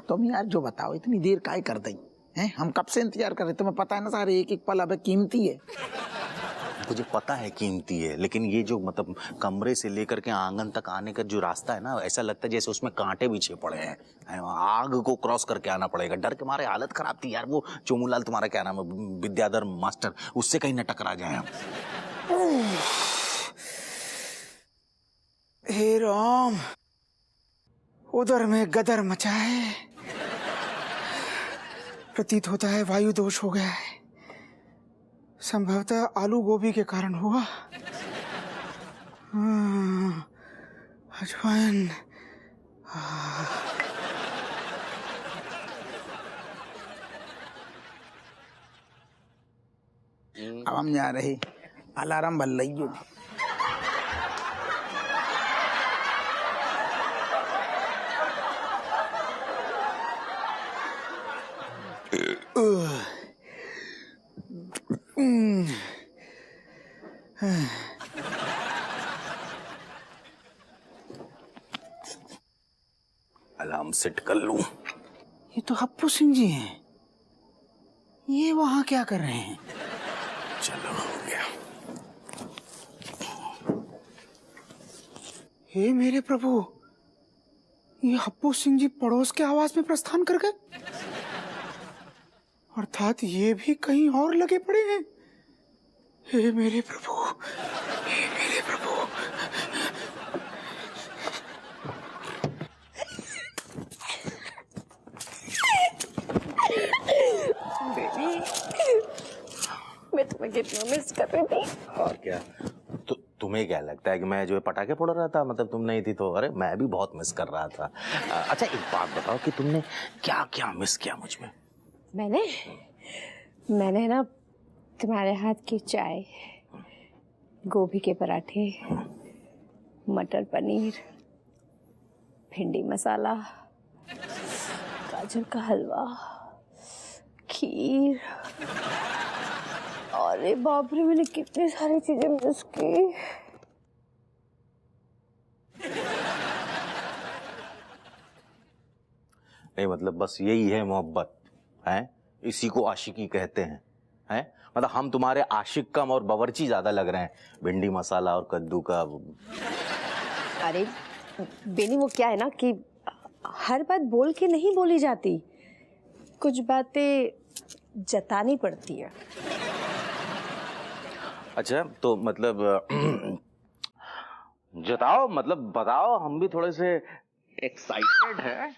तुम यार जो बताओ, इतनी देर काहे कर दी हैं? हम कब से इंतजार कर रहे, तुम्हें पता है ना सारे, एक एक पल अब कीमती है। मुझे पता है कीमती है, लेकिन ये जो मतलब कमरे से लेकर के आंगन तक आने का जो रास्ता है ना, ऐसा लगता है जैसे उसमें कांटे बिछे पड़े हैं। आग को क्रॉस करके आना पड़ेगा। डर के मारे हालत खराब थी यार। वो चोमूलाल तुम्हारा क्या नाम है, विद्याधर मास्टर, उससे कहीं न टकरा जाए हम। हे राम, उधर में गदर मचा है। प्रतीत होता है वायु दोष हो गया है। संभवतः आलू गोभी के कारण हुआ। अजवाइन। अब हम जा रहे, अलार्म बल रही हो। अलार्म सेट कर लूं। ये तो हप्पू सिंह जी हैं। ये वहां क्या कर रहे हैं? चलो हो गया। हे मेरे प्रभु, ये हप्पू सिंह जी पड़ोस के आवास में प्रस्थान कर गए, अर्थात ये भी कहीं और लगे पड़े हैं। हे मेरे प्रभु, हे मेरे प्रभु। बेबी, मैं तुम्हें कितना मिस कर रही थी। और क्या, तो तुम्हें क्या लगता है कि मैं जो है पटाखे फोड़ रहा था? मतलब तुम नहीं थी तो? अरे मैं भी बहुत मिस कर रहा था। अच्छा एक बात बताओ कि तुमने क्या क्या मिस किया मुझ में? मैंने ना तुम्हारे हाथ की चाय, गोभी के पराठे, मटर पनीर, भिंडी मसाला, गाजर का हलवा, खीर, अरे बाप रे, मैंने कितनी सारी चीजें मिस की। नहीं मतलब बस यही है मोहब्बत है, इसी को आशिकी कहते हैं। हैं मतलब हम तुम्हारे आशिक कम और बावर्ची ज्यादा लग रहे हैं, भिंडी मसाला और कद्दू का। अरे बेनी, वो क्या है ना कि हर बात बोल के नहीं बोली जाती, कुछ बातें जतानी पड़ती है। अच्छा तो मतलब जताओ, मतलब बताओ, हम भी थोड़े से एक्साइटेड हैं।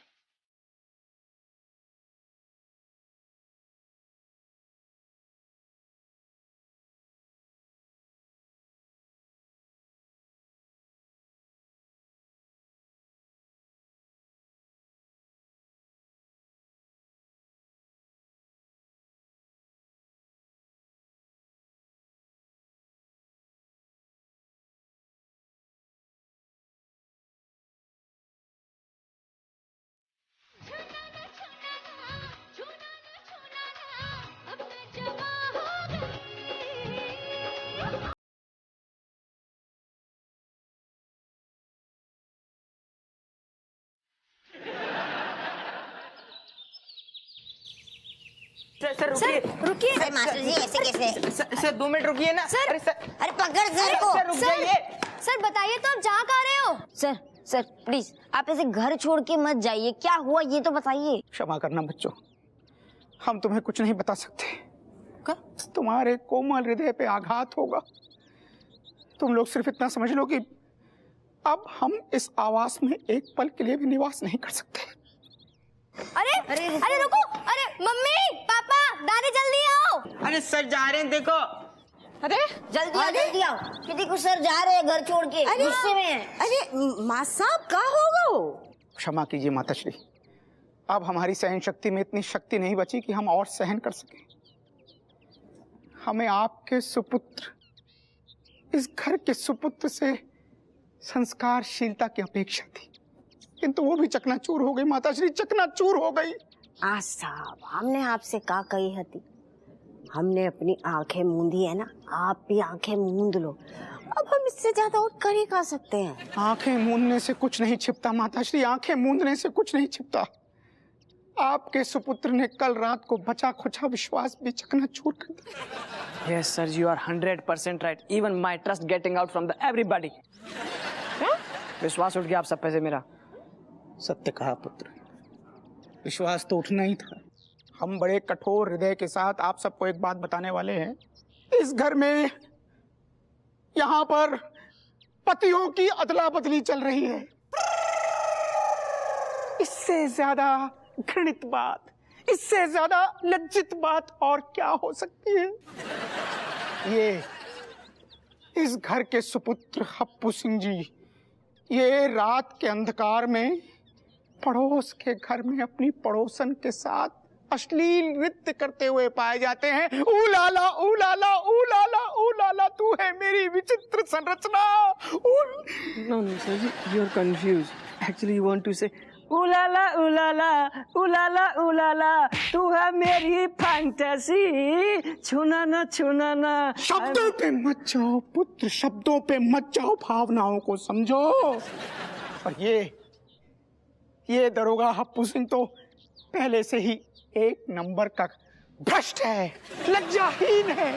सर रुकिए, रुकिए। सर मास्टर जी ऐसे कैसे? सर 2 मिनट रुकिए ना। सर, अरे सर, अरे पकड़ सर को। सर रुक जाइए। सर बताइए तो, आप जा कहाँ रहे हो? सर सर प्लीज आप ऐसे घर छोड़ के मत जाइए, क्या हुआ ये तो बताइए। क्षमा करना बच्चों, हम तुम्हें कुछ नहीं बता सकते। तुम्हारे कोमल हृदय पे आघात होगा। तुम लोग सिर्फ इतना समझ लो कि अब हम इस आवास में एक पल के लिए भी निवास नहीं कर सकते। अरे रुको, अरे मम्मी, पापा, दादी जल्दी आओ। अरे सर जा रहे हैं, देखो। अरे जल्दी आओ। किसी को सर जा रहे हैं घर छोड़ के, गुस्से में है। अरे माँ साहब कहाँ होगा? क्षमा कीजिए माताश्री, अब हमारी सहन शक्ति में इतनी शक्ति नहीं बची कि हम और सहन कर सकें। हमें आपके सुपुत्र, इस घर के सुपुत्र से संस्कारशीलता की अपेक्षा थी, किंतु वो भी चकनाचूर हो गई माताश्री, चकनाचूर हो गई। साहब, हमने आपसे का कही हती, हमने अपनी आंखें मूंदी है ना, आप भी आंखें मूंद लो। अब हम इससे ज्यादा और कर ही का सकते हैं। आंखें मूंदने से कुछ नहीं छिपता माताश्री, आंखें मूंदने से कुछ नहीं छिपता। आपके सुपुत्र ने कल रात को बचा खुचा विश्वास भी चकनाचूर कर दिया। Yes, sir, you are 100% right. Even my trust getting out from the everybody. विश्वास उठ गया आप सब पे से मेरा। सत्य कहा पुत्र, विश्वास तो उठना ही था। हम बड़े कठोर हृदय के साथ आप सबको एक बात बताने वाले हैं। इस घर में यहाँ पर पतियों की अदला बदली चल रही है। इससे ज्यादा घृणित बात, इससे ज्यादा लज्जित बात और क्या हो सकती है। ये इस घर के सुपुत्र हप्पू सिंह जी ये रात के अंधकार में पड़ोस के घर में अपनी पड़ोसन के साथ अश्लील नृत्य करते हुए पाए जाते हैं। ऊलाला ऊलाला ऊलाला ऊलाला, तू है मेरी विचित्र संरचना। No, sir, you're confused. Actually, you want to say, उलाला उलाला उलाला उलाला, तू है मेरी फैंटेसी, छूना ना छूना ना। शब्दों पे मत जाओ पुत्र, शब्दों पे मत जाओ, भावनाओं को समझो। और ये दरोगा हप्पू सिंह तो पहले से ही एक नंबर का भ्रष्ट है, लज्जाहीन है।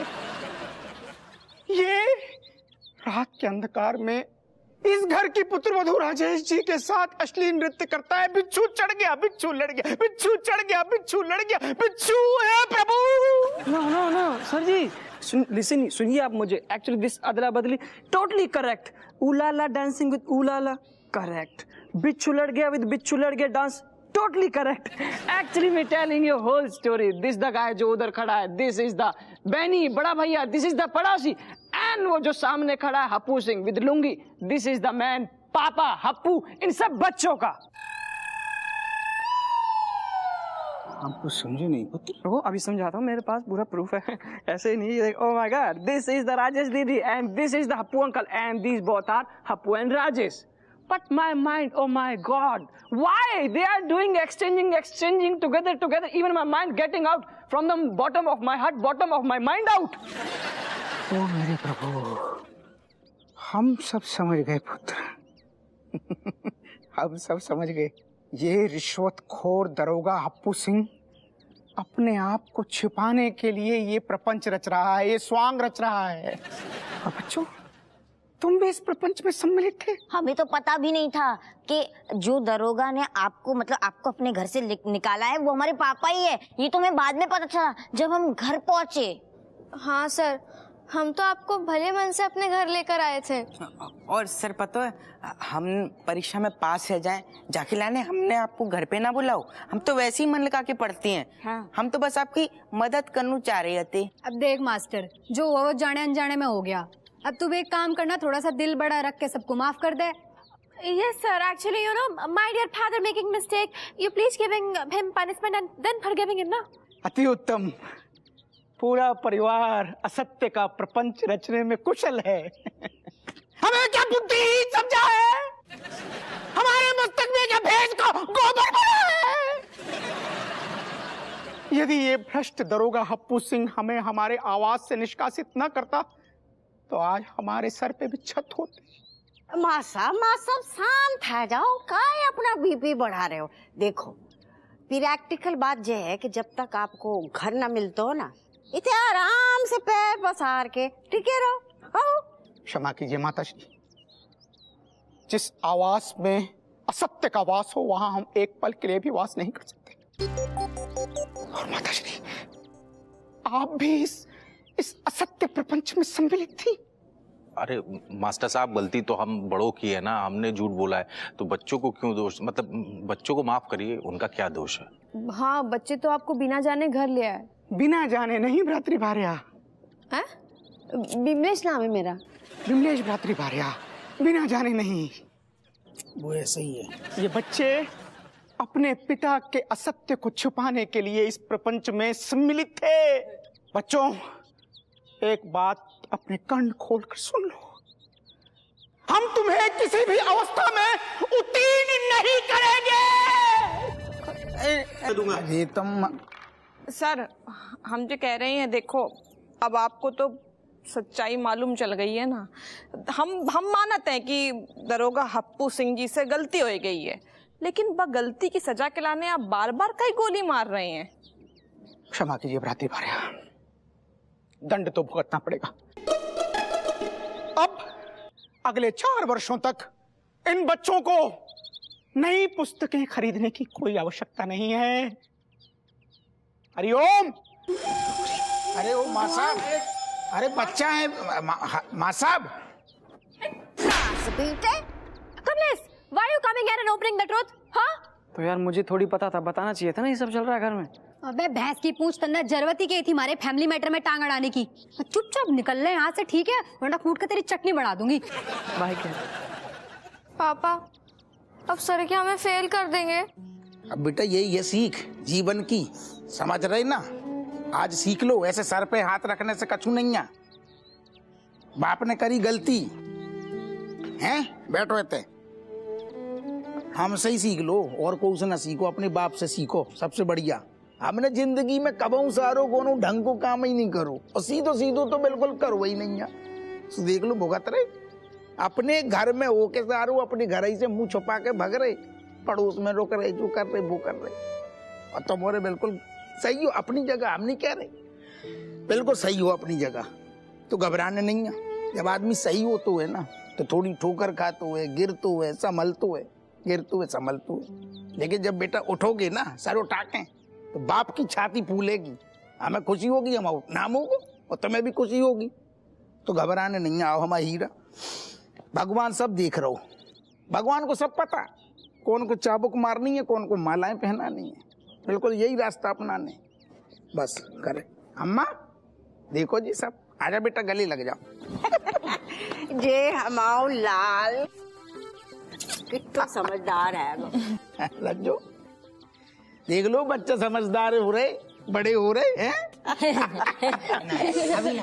ये रात के अंधकार में इस घर की पुत्रवधू राजेश जी के साथ अश्लील नृत्य करता है। बिच्छू चढ़ गया, बिच्छू लड़ गया, बिच्छू चढ़ गया, बिच्छू लड़ गया, बिच्छू है प्रभु। No no no sir ji, listen, सुनिए आप मुझे। एक्चुअली दिस अदला बदली टोटली करेक्ट। उलाला डांसिंग विद उलाला करेक्ट। बिच्छू लड़ गया विद बिच्छू लड़ गया डांस टोटली करेक्ट। एक्चुअली मैं telling you whole story. This the guy जो उधर खड़ा है, दिस इज द बैनी बड़ा भैया, दिस इज द पड़ोसी, एंड वो जो सामने खड़ा है Happu Singh with lungi, this is the man पापा हप्पू इन सब बच्चों का। हमको समझे नहीं पुत्र। वो अभी समझाता हूँ, मेरे पास पूरा प्रूफ है। ऐसे नहीं, oh my god, this is the Rajesh दीदी and this is the Happu uncle and these both are Happu and Rajesh. But my mind, oh my God, why they are doing exchanging together. Even my mind getting out from the bottom of my heart, bottom of my mind out. ओ मेरे प्रभु, हम सब समझ गए पुत्र। हम सब समझ गए। ये रिश्वतखोर दरोगा हप्पू सिंह अपने आप को छिपाने के लिए ये प्रपंच रच रहा है, ये स्वांग रच रहा है। और बच्चों, तुम भी इस प्रपंच में सम्मिलित थे? हमें तो पता भी नहीं था कि जो दरोगा ने आपको आपको अपने घर से निकाला है वो हमारे पापा ही है। ये तो हमें बाद में पता चला जब हम घर पहुंचे। हाँ सर, हम तो आपको भले मन से अपने घर लेकर आए थे। और सर पता है, हम परीक्षा में पास हो जाएं जाके लाने, हमने आपको घर पे ना बुलाओ। हम तो वैसे ही मन लगा के पढ़ती हैं। हाँ। हम तो बस आपकी मदद करना चाह रहे थे। अब देख मास्टर, जो वो जाने अनजाने में हो गया। अब तू एक काम करना, थोड़ा सा दिल बड़ा रख के सबको माफ कर दे। Yes sir, actually you know my dear father making mistake. You please giving him punishment and then forgiving him ना। अति उत्तम। पूरा परिवार असत्य का प्रपंच रचने में कुशल है। हमें क्या बुद्धि समझा है? हमारे मस्तक में क्या भेद का गोबर भरा है? यदि ये भ्रष्ट दरोगा हप्पू सिंह हमें हमारे आवास से निष्कासित न करता तो आज हमारे सर पे भी छत होती। माँ साहब शांत है जाओ, काहे अपना बीपी बढ़ा रहे हो। देखो, प्रैक्टिकल बात यह है कि जब तक आपको घर ना मिलते हो ना, इतने आराम से पैर पसार के टिके रहो। क्षमा कीजिए माताश्री, जिस आवास में असत्य का वास हो वहां हम एक पल के लिए भी वास नहीं कर सकते। और माताश्री, आप भी इस असत्य प्रपंच में सम्मिलित थी। अरे मास्टर साहब, गलती तो हम बड़ों की है ना, हमने झूठ बोला है, तो बच्चों को क्यों दोष? मतलब बच्चों को माफ करिए, उनका क्या दोष है? हाँ, बच्चे तो आपको बिना जाने घर ले आए। बिना जाने नहीं भ्रातृभार्या। हैं? बिमलेश नाम है मेरा। बिमलेश भ्रातृभार्या, बिना जाने नहीं। वो ऐसा ही है। ये बच्चे अपने पिता के असत्य को छुपाने के लिए इस प्रपंच में सम्मिलित थे। बच्चों, एक बात अपने कान खोलकर सुन लो, हम तुम्हें किसी भी अवस्था में उत्तीर्ण नहीं करेंगे। ये तुम सर, हम जो कह रहे हैं, देखो अब आपको तो सच्चाई मालूम चल गई है ना। हम मानते हैं कि दरोगा हप्पू सिंह जी से गलती हो गई है, लेकिन बगलती की सजा के लाने आप बार बार कई गोली मार रहे हैं। क्षमा कीजिए भ्रातृ भार्या, दंड तो भुगतना पड़ेगा। अब अगले 4 वर्षों तक इन बच्चों को नई पुस्तकें खरीदने की कोई आवश्यकता नहीं है। हरिओम। अरे ओ माँ साहब, अरे बच्चा है माँ साहब। Kamlesh, why are you coming here and opening the truth? हाँ? तो यार मुझे थोड़ी पता था, बताना चाहिए था ना ये सब चल रहा है घर में। अबे भैंस की पूंछ तन्ना जरूरत ही की थी हमारे फैमिली मैटर में टांग अड़ाने की। चुपचाप निकल ले यहाँ से, ठीक है, वरना कूट के तेरी चटनी बढ़ा दूंगी। भाई क्या पापा, अब सर क्या हमें फेल कर देंगे? अब बेटा ये सीख जीवन की, समझ रहे ना? आज सीख लो, ऐसे सर पे हाथ रखने से कछु नहीं है। बाप ने करी गलती हैं, बैठो रहते हमसे ही सीख लो, और को से ना सीखो, अपने बाप से सीखो, सबसे बढ़िया। हमने जिंदगी में कबहू सारो कोनो ढंग को काम ही नहीं करो, और सीधो सीधो तो बिल्कुल करो ही नहीं है। तो देख लो भुगत रहे, अपने घर में हो के सारो अपने घर ही से मुंह छुपा के भग रहे, पड़ोस में रोक रहे, जो कर रहे वो कर रहे। और तुम्हारे बिल्कुल सही हो अपनी जगह, हम नहीं कह रहे, बिल्कुल सही हो अपनी जगह, तो घबराने नहीं है। जब आदमी सही हो तो है ना, तो थोड़ी ठोकर खाते हुए, गिरते हुए, संभलते हुए, गिरते हुए संभलते हुए। लेकिन जब बेटा उठोगे ना सर उठा के, तो बाप की छाती फूलेगी, हमें खुशी होगी, हम नाम होगा, और तुम्हें भी खुशी होगी। तो घबराने नहीं, आओ हमारा हीरा। भगवान सब देख रहे हो, भगवान को सब पता, कौन को चाबुक मारनी है, कौन को मालाएं पहनानी है, बिल्कुल यही रास्ता अपनाने, बस करे। अम्मा देखो जी सब, आजा बेटा गले लग जाओ। जे हमाओ लाल कितना समझदार है। लग जाओ, देख लो बच्चे समझदार हो रहे, बड़े हो रहे हैं। अभी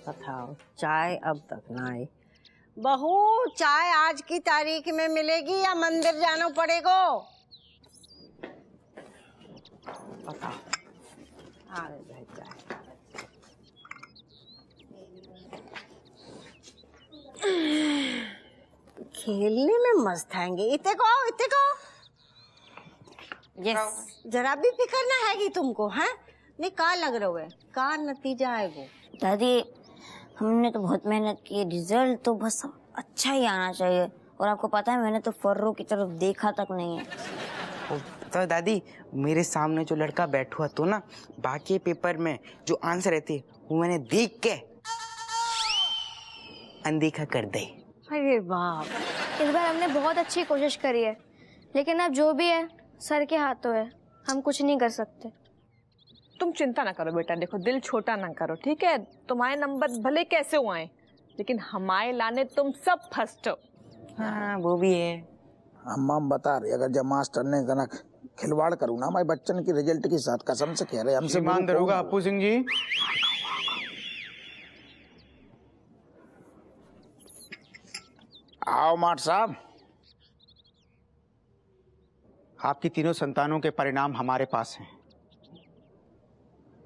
बताओ, चाय अब तक ना आई। बहू, चाय आज की तारीख में मिलेगी या मंदिर जाना पड़ेगा? बताओ। आ रहे चाय। खेलने में मस्त हैंगे, इतने को यस, जरा भी फिक्र ना हैगी तुमको, हैं? नहीं का लग रहा है, का नतीजा है वो? दादी, हमने तो बहुत मेहनत की, रिजल्ट तो बस अच्छा ही आना चाहिए। और आपको पता है मैंने तो फर्रो की तरफ देखा तक नहीं है। तो दादी, मेरे सामने जो लड़का बैठा हुआ तो ना, बाकी पेपर में जो आंसर रहते वो मैंने देख के अनदेखा कर दे। अरे बाप, इस बार हमने बहुत अच्छी कोशिश करी है, लेकिन अब जो भी है सर के हाथों है, हम कुछ नहीं कर सकते। तुम चिंता ना करो बेटा, देखो दिल छोटा ना करो, ठीक है? तुम्हारे नंबर भले कैसे हुए हैं, लेकिन हमारे लाने तुम सब फर्स्ट हो। हाँ वो भी है। अम्मा बता रही, अगर जब मास्टर ने जना खिलवाड़ करूँ ना हमारे बच्चन की रिजल्ट के साथ, कसम से कह रहे, हमसे ईमानदार होगा अप्पू सिंह जी। आओ मास्टर साहब। आपकी तीनों संतानों के परिणाम हमारे पास हैं,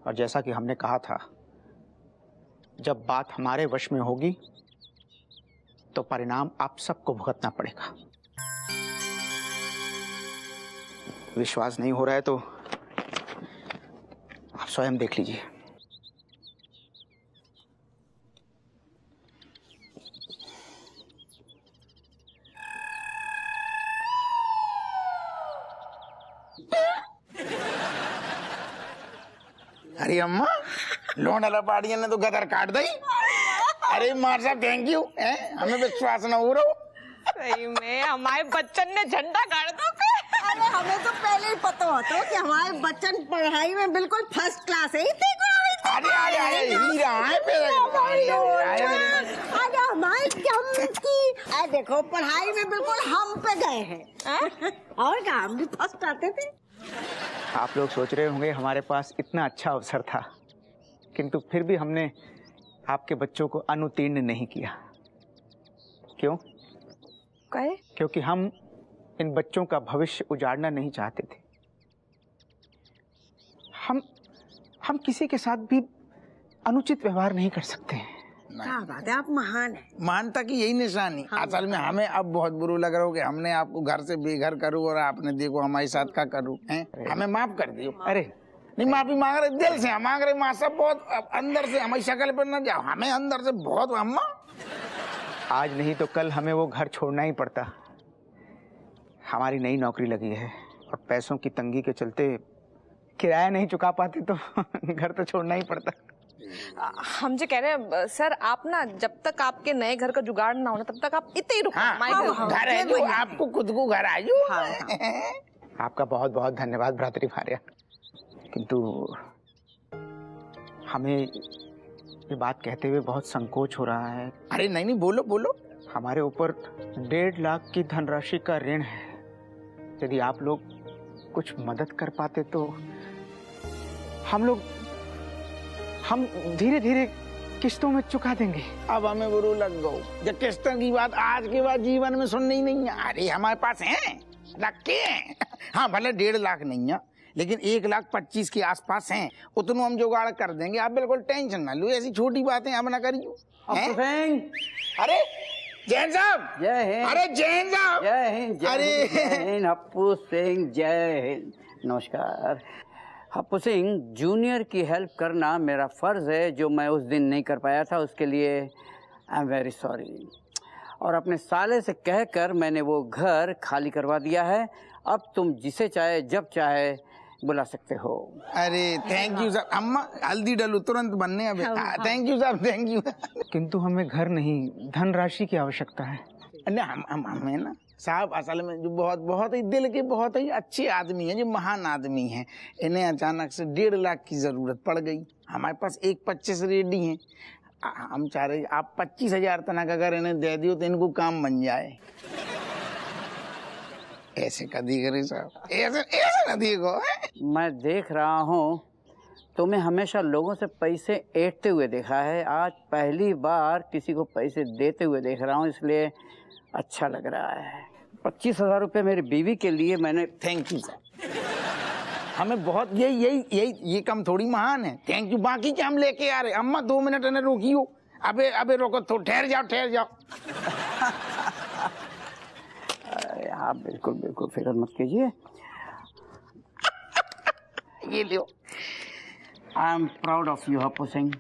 और जैसा कि हमने कहा था, जब बात हमारे वश में होगी तो परिणाम आप सबको भुगतना पड़ेगा। विश्वास नहीं हो रहा है तो आप स्वयं देख लीजिए। अरे अम्मा, लोन लपाड़िया ने तो गदर काट दी। अरे मार साहब थैंक यू, हमें विश्वास न हो रहा। सही में हमारे बच्चन ने झंडा गाड़ दो। अरे हमें तो पहले ही पता होता कि हमारे बच्चन पढ़ाई में बिल्कुल फर्स्ट क्लास है। अरे देखो पढ़ाई में बिल्कुल हम पे गए हैं, और क्या हम भी फर्स्ट आते थे। आप लोग सोच रहे होंगे हमारे पास इतना अच्छा अवसर था, किंतु फिर भी हमने आपके बच्चों को अनुत्तीर्ण नहीं किया। क्यों? क्योंकि हम इन बच्चों का भविष्य उजाड़ना नहीं चाहते थे। हम किसी के साथ भी अनुचित व्यवहार नहीं कर सकते हैं। क्या बात है, आप महान है। मानता की यही निशानी। असल में हमें अब बहुत बुरा लग रहा हो कि हमने आपको घर से बेघर करूँ और आपने देखो हमारे साथ क्या करूँ। हमें माफ कर दियो। अरे नहीं, माफी मांग रहे दिल से, मांग रहे माँ सब बहुत अंदर से, हमारी शक्ल पर न जाओ, हमें अंदर से बहुत। अम्मा आज नहीं तो कल हमें वो घर छोड़ना ही पड़ता। हमारी नई नौकरी लगी है और पैसों की तंगी के चलते किराया नहीं चुका पाते तो घर तो छोड़ना ही पड़ता। हम जो कह रहे हैं सर, आप ना जब तक आपके नए घर का जुगाड़ ना होना तब तक आप इतने ही रुको। घर है जो आपको खुद को घर आयो। आपका बहुत बहुत धन्यवाद भ्रातृभार्या, किंतु हमें ये बात कहते हुए बहुत संकोच हो रहा है। अरे नहीं नहीं, बोलो बोलो। हमारे ऊपर 1.5 लाख की धनराशि का ऋण है। यदि आप लोग कुछ मदद कर पाते तो हम धीरे धीरे किस्तों में चुका देंगे। अब हमें बुरू लग गो, जब किस्तों की बात आज के बाद जीवन में सुननी ही नहीं है। अरे हमारे पास है, रखे हैं। हाँ भले 1.5 लाख नहीं है, लेकिन 1,25,000 के आसपास हैं। उतना हम जुगाड़ कर देंगे, आप बिल्कुल टेंशन ना लो। ऐसी छोटी बातें हम ना करियो। अरे जैन साहब, जय हिंद। अरे जैन साहब, जय हिंद। अरे जय हिंद हप्पू सिंह, जय हिंद। नमस्कार। हप्पू सिंह, जूनियर की हेल्प करना मेरा फर्ज है, जो मैं उस दिन नहीं कर पाया था, उसके लिए आई एम वेरी सॉरी। और अपने साले से कहकर मैंने वो घर खाली करवा दिया है। अब तुम जिसे चाहे जब चाहे बुला सकते हो। अरे थैंक यू साहब। अम्मा हल्दी डालो, तुरंत बनने। अब थैंक यू साहब, थैंक यू। किंतु हमें घर नहीं, धनराशि की आवश्यकता है। हमें ना साहब, असल में जो बहुत ही दिल के बहुत ही अच्छे आदमी हैं, जो महान आदमी हैं, इन्हें अचानक से 1.5 लाख की जरूरत पड़ गई। हमारे पास 1,25,000 रेडी हैं। हम चाह रहे आप 25,000 तक अगर इन्हें दे दियो तो इनको काम बन जाए। ऐसे कदी करे साहब, ऐसे कदी को। मैं देख रहा हूँ तुम्हें हमेशा लोगों से पैसे ऐंठते हुए देखा है, आज पहली बार किसी को पैसे देते हुए देख रहा हूँ, इसलिए अच्छा लग रहा है। 25,000 रुपये मेरी बीवी के लिए मैंने। थैंक यू साहब। हमें बहुत ये कम थोड़ी महान है। Thank you. बाकी क्या हम लेके आ रहे। अम्मा 2 मिनट इन्हें रोकियो। अबे रोको तो, ठहर जाओ। आप बिल्कुल फिक्र मत कीजिए। ये लो। I am proud of you Happu Singh.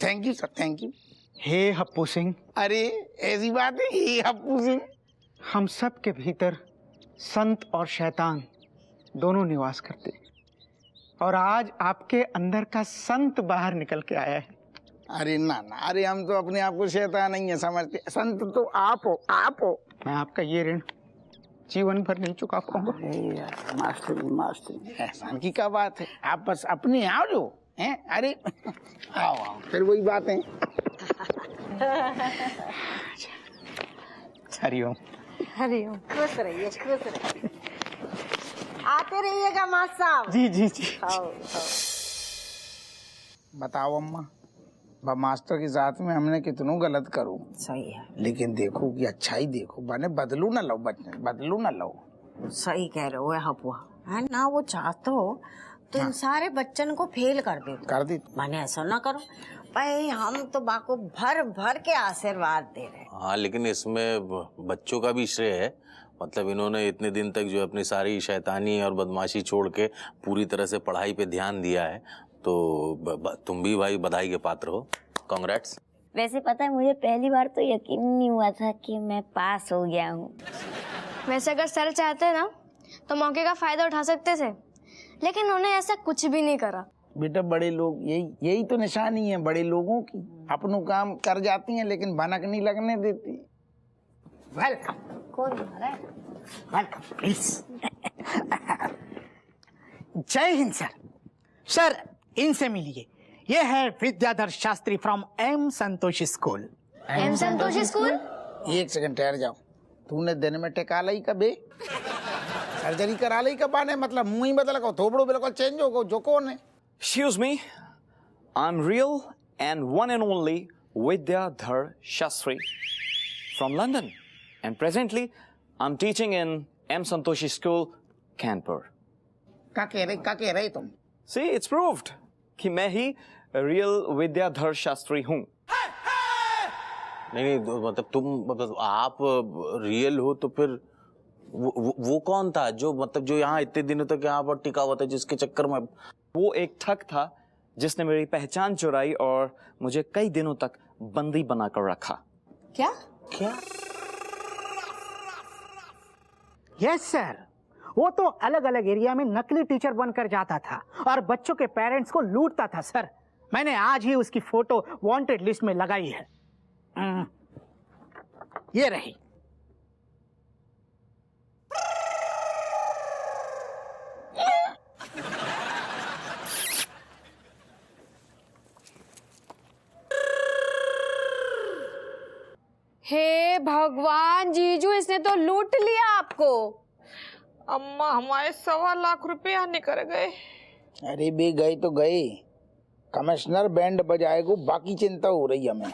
Thank you sir, thank you. Hey Happu Singh. अरे ऐसी बात है, हे हप्पू सिंह। हम सब के भीतर संत और शैतान दोनों निवास करते हैं, और आज आपके अंदर का संत बाहर निकल के आया है। अरे ना, अरे हम तो अपने आप को शैतान नहीं है समझते, संत तो आप हो। मैं आपका ये ऋण जीवन भर नहीं चुका पाऊंगा। मास्टर एहसान की क्या बात है, आप बस अपने आओ जो हैं। अरे आओ, फिर वही बात है। हरिओम। हरिओम। खुश रहिए। आते रहिएगा मास्टर साहब। जी। बताओ अम्मा, मास्टर के साथ में हमने कितनों गलत करो। सही है, लेकिन देखो कि अच्छा ही देखो, बने बदलू ना लो। सही कह रहे हो हपुआ, है ना। वो चाहते हो तो इन सारे बच्चन को फेल कर दे। माने ऐसा ना करो भाई, हम तो बाको भर के आशीर्वाद दे रहे हैं। हाँ, लेकिन इसमें बच्चों का भी श्रेय है। मतलब इन्होंने इतने दिन तक जो अपनी सारी शैतानी और बदमाशी छोड़ के पूरी तरह से पढ़ाई पे ध्यान दिया है, तो तुम भी भाई बधाई के पात्र हो। कांग्रेट्स। वैसे पता है, मुझे पहली बार तो यकीन नहीं हुआ था कि मैं पास हो गया हूँ। वैसे अगर सर चाहते ना तो मौके का फायदा उठा सकते थे, लेकिन उन्होंने ऐसा कुछ भी नहीं करा। बेटा बड़े लोग यही तो निशानी है बड़े लोगों की, अपनों काम कर जाती हैं लेकिन भनक नहीं लगने देती। वेलकम। कौन है? Welcome please. जय हिंद सर। सर इनसे मिलिए, ये है Vidyadhar Shastri from M Santoshi school. M Santoshi school? 1 second ठहर जाओ। तूने दिन में टेका लाई कबे, सर्जरी करा ली कब आने, मतलब मुंह ही बदल को, थोबड़ो बिल्कुल चेंज हो गो। जो कौन है? Excuse me, I'm real and one and only Vidyadhar Shastri from London, and presently I'm teaching in M. Santoshi School, Kanpur. क्या कह रहे तुम? See, it's proved. कि मैं ही रियल विद्याधर शास्त्री हूँ। नहीं मतलब तुम मतलब आप रियल हो तो फिर वो कौन था जो मतलब जो यहाँ इतने दिनों तक यहाँ पर टिका हुआ था, जिसके चक्कर में? वो एक ठग था जिसने मेरी पहचान चुराई और मुझे कई दिनों तक बंदी बनाकर रखा। क्या? क्या? यस सर, वो तो अलग अलग एरिया में नकली टीचर बनकर जाता था और बच्चों के पेरेंट्स को लूटता था सर। मैंने आज ही उसकी फोटो वांटेड लिस्ट में लगाई है। ये रही। हे भगवान जीजू, इसने तो लूट लिया आपको। अम्मा हमारे 1.25 लाख रुपया निकल गए। अरे बे गए तो गए, कमिश्नर बैंड बजाएगो, बाकी चिंता हो रही हमें।